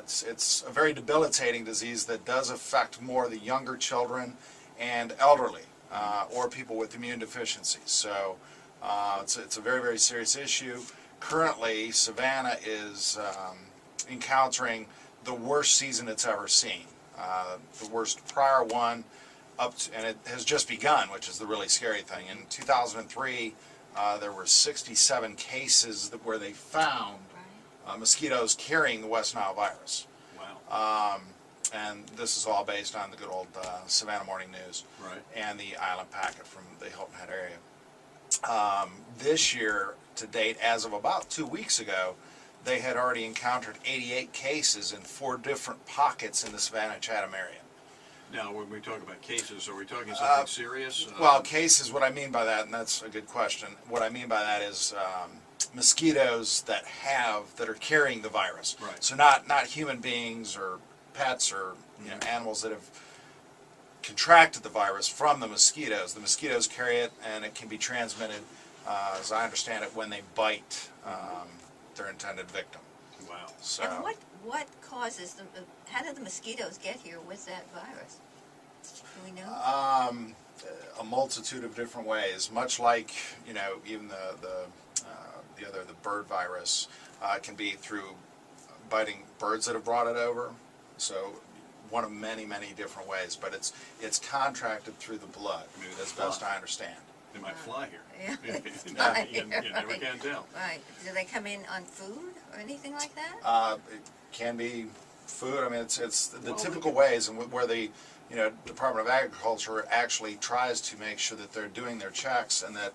It's a very debilitating disease that does affect more the younger children and elderly or people with immune deficiencies. So it's a very, very serious issue. Currently, Savannah is encountering the worst season it's ever seen. The worst prior one, and it has just begun, which is the really scary thing. In 2003, there were 67 cases where they found mosquitoes carrying the West Nile virus. Wow. And this is all based on the good old Savannah Morning News and the Island Packet from the Hilton Head area. This year, to date, as of about 2 weeks ago, they had already encountered 88 cases in 4 different pockets in the Savannah-Chatham area. Now, when we talk about cases, are we talking something serious? Well, cases, what I mean by that, and that's a good question, what I mean by that is mosquitoes that are carrying the virus. Right. So not human beings or pets or animals that have contracted the virus from the mosquitoes. The mosquitoes carry it, and it can be transmitted, as I understand it, when they bite their intended victim. Wow. So, And what causes them? How did the mosquitoes get here with that virus? Do we know? a multitude of different ways, much like even the bird virus can be through biting birds that have brought it over. So one of many different ways, but it's contracted through the blood, as best I understand. They might fly here. Yeah. You never can tell. Right. Do they come in on food or anything like that? It can be food. I mean, it's the typical ways, and where the Department of Agriculture actually tries to make sure that they're doing their checks, and that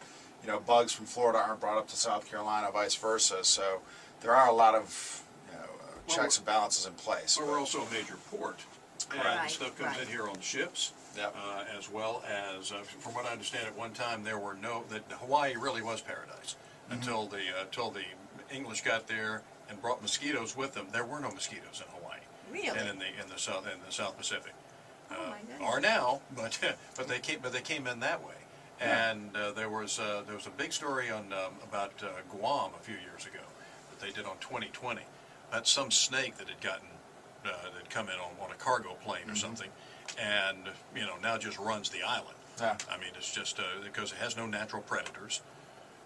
bugs from Florida aren't brought up to South Carolina, vice versa. So there are a lot of checks and balances in place. But we're also a major port, and Right, stuff comes in here on ships. Yep. As well as, from what I understand, at one time that Hawaii really was paradise until the English got there and brought mosquitoes with them. There were no mosquitoes in Hawaii. Really? And in the South Pacific. Oh my goodness. Are now, but they came in that way. And there was a big story about Guam a few years ago that they did on 2020. That's some snake that had come in on a cargo plane or something. And now just runs the island. Yeah. I mean, it's just because it has no natural predators,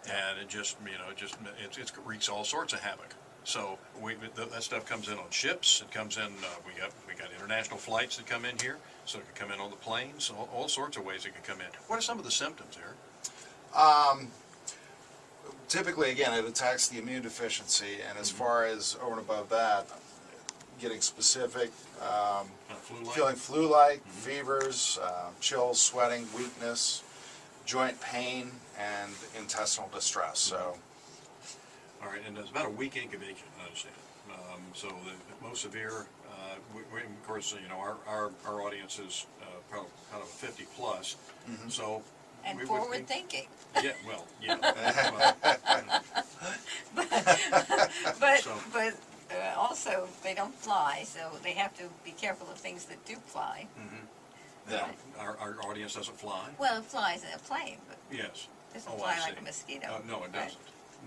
and it wreaks all sorts of havoc. So that stuff comes in on ships. It comes in. We got international flights that come in here, so it can come in on the planes. All sorts of ways it can come in. What are some of the symptoms, Eric? Typically, again, it attacks the immune deficiency, and as far as over and above that, getting specific. Flu-like? Feeling flu-like, fevers, chills, sweating, weakness, joint pain, and intestinal distress. So, all right, and it's about a week incubation, I understand. So the most severe, of course, our audience is kind of 50 plus. So. And forward thinking. Yeah, well, yeah. But also they don't fly, so they have to be careful of things that do fly. Yeah. Our audience doesn't fly. Well, it flies in a plane, but Yes. it doesn't Oh, fly I like see. a mosquito. No, it Right. doesn't.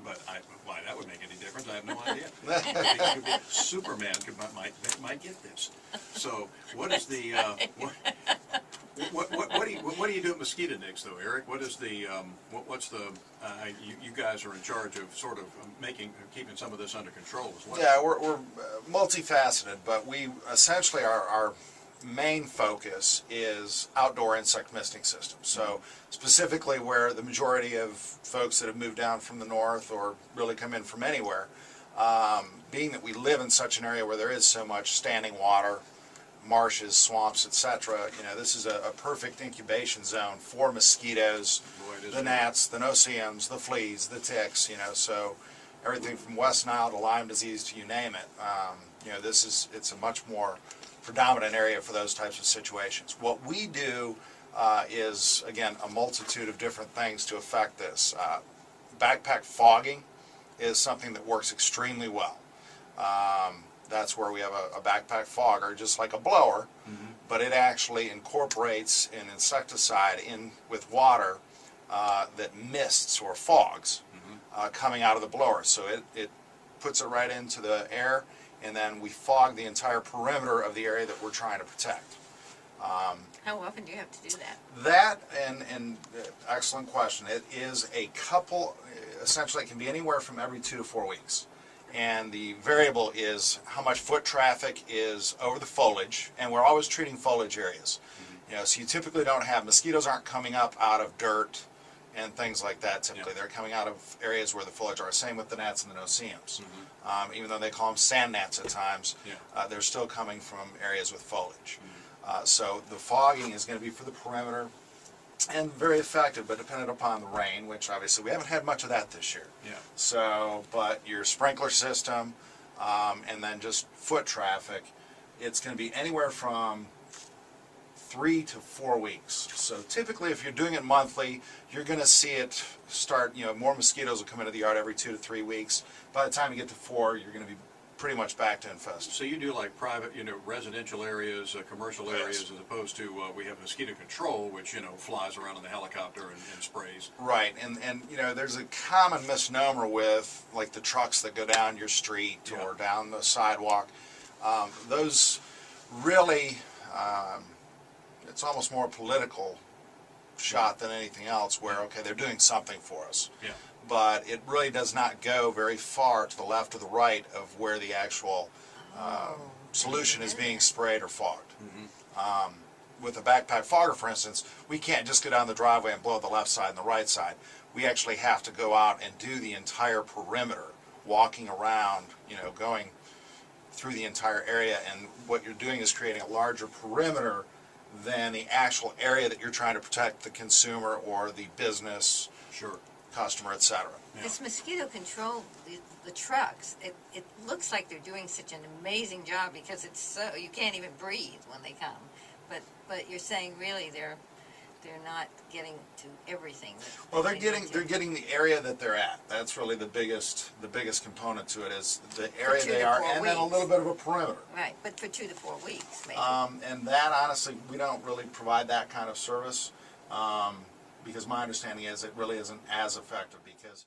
But why that would make any difference, I have no idea. Superman might get this. So, what is the what do you do at MosquitoNix though, Eric? What is the what's the you guys are in charge of sort of keeping some of this under control as well. yeah, we're multifaceted, but we essentially our main focus is outdoor insect misting systems. So specifically where the majority of folks that have moved down from the north or really come in from anywhere, being that we live in such an area where there is so much standing water, marshes, swamps, etc., this is a perfect incubation zone for mosquitoes, the gnats, the no-see-ums, the fleas, the ticks, so everything from West Nile to Lyme disease to you name it. It's a much more predominant area for those types of situations. What we do is, again, a multitude of different things to affect this. Backpack fogging is something that works extremely well. That's where we have a backpack fogger, just like a blower, but it actually incorporates an insecticide in with water that mists or fogs coming out of the blower. So it puts it right into the air, and then we fog the entire perimeter of the area that we're trying to protect. How often do you have to do that? That, and excellent question, it is a couple, essentially it can be anywhere from every 2 to 4 weeks. And the variable is how much foot traffic is over the foliage, and we're always treating foliage areas. You know, so you typically don't have, mosquitoes aren't coming up out of dirt and things like that typically. Yeah. They're coming out of areas where the foliage are. Same with the gnats and the no-see-ums. Even though they call them sand gnats at times, they're still coming from areas with foliage. So the fogging is going to be for the perimeter and very effective, but dependent upon the rain, which obviously we haven't had much of that this year. Yeah. So, but your sprinkler system and then just foot traffic, it's going to be anywhere from 3 to 4 weeks. So typically if you're doing it monthly, you're going to see it start, you know, more mosquitoes will come into the yard every 2 to 3 weeks. By the time you get to 4, you're going to be pretty much back to infested. So you do like private, you know, residential areas, commercial areas, as opposed to, we have mosquito control, which, you know, flies around in the helicopter and sprays. Right, and you know, there's a common misnomer with like the trucks that go down your street or down the sidewalk. Those really, it's almost more political shot than anything else where, okay, they're doing something for us. Yeah. But it really does not go very far to the left or the right of where the actual solution is being sprayed or fogged. With a backpack fogger, for instance, we can't just go down the driveway and blow the left side and the right side. We actually have to go out and do the entire perimeter, walking around, you know, going through the entire area, and what you're doing is creating a larger perimeter than the actual area that you're trying to protect the consumer or the business, Sure. customer, etc. This mosquito control, the trucks, it looks like they're doing such an amazing job because it's so, you can't even breathe when they come. But you're saying really they're not getting to everything. Well, they're getting the area that they're at. That's really the biggest component to it is the area 2 they to are, 4 and then a weeks. little bit of a perimeter. Right, but for 2 to 4 weeks, maybe. And that honestly, we don't really provide that kind of service because my understanding is it really isn't as effective because